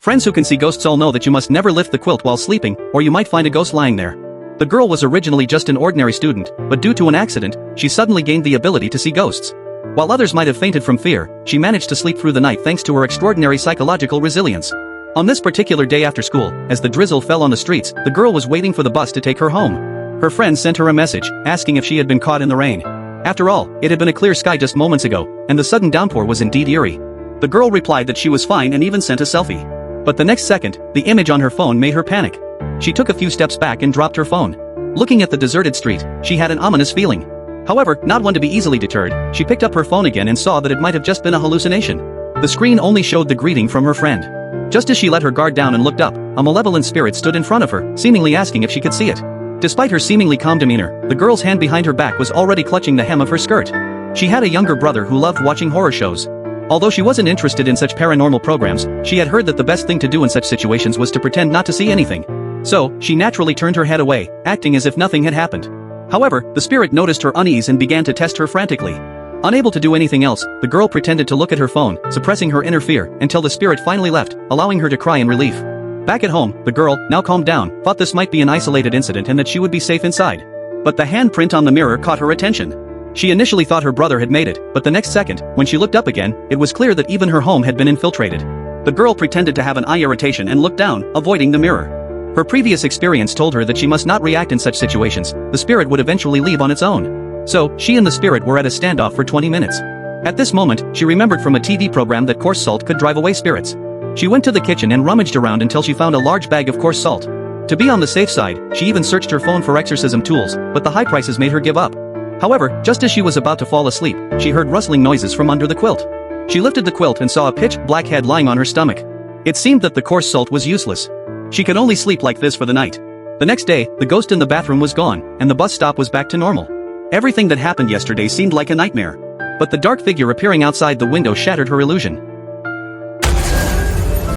Friends who can see ghosts all know that you must never lift the quilt while sleeping, or you might find a ghost lying there. The girl was originally just an ordinary student, but due to an accident, she suddenly gained the ability to see ghosts. While others might have fainted from fear, she managed to sleep through the night thanks to her extraordinary psychological resilience. On this particular day after school, as the drizzle fell on the streets, the girl was waiting for the bus to take her home. Her friends sent her a message, asking if she had been caught in the rain. After all, it had been a clear sky just moments ago, and the sudden downpour was indeed eerie. The girl replied that she was fine and even sent a selfie. But the next second, the image on her phone made her panic. She took a few steps back and dropped her phone. Looking at the deserted street, she had an ominous feeling. However, not one to be easily deterred, she picked up her phone again and saw that it might have just been a hallucination. The screen only showed the greeting from her friend. Just as she let her guard down and looked up, a malevolent spirit stood in front of her, seemingly asking if she could see it. Despite her seemingly calm demeanor, the girl's hand behind her back was already clutching the hem of her skirt. She had a younger brother who loved watching horror shows. Although she wasn't interested in such paranormal programs, she had heard that the best thing to do in such situations was to pretend not to see anything. So, she naturally turned her head away, acting as if nothing had happened. However, the spirit noticed her unease and began to test her frantically. Unable to do anything else, the girl pretended to look at her phone, suppressing her inner fear, until the spirit finally left, allowing her to cry in relief. Back at home, the girl, now calmed down, thought this might be an isolated incident and that she would be safe inside. But the handprint on the mirror caught her attention. She initially thought her brother had made it, but the next second, when she looked up again, it was clear that even her home had been infiltrated. The girl pretended to have an eye irritation and looked down, avoiding the mirror. Her previous experience told her that she must not react in such situations, the spirit would eventually leave on its own. So, she and the spirit were at a standoff for 20 minutes. At this moment, she remembered from a TV program that coarse salt could drive away spirits. She went to the kitchen and rummaged around until she found a large bag of coarse salt. To be on the safe side, she even searched her phone for exorcism tools, but the high prices made her give up. However, just as she was about to fall asleep, she heard rustling noises from under the quilt. She lifted the quilt and saw a pitch black head lying on her stomach. It seemed that the coarse salt was useless. She could only sleep like this for the night. The next day, the ghost in the bathroom was gone, and the bus stop was back to normal. Everything that happened yesterday seemed like a nightmare. But the dark figure appearing outside the window shattered her illusion.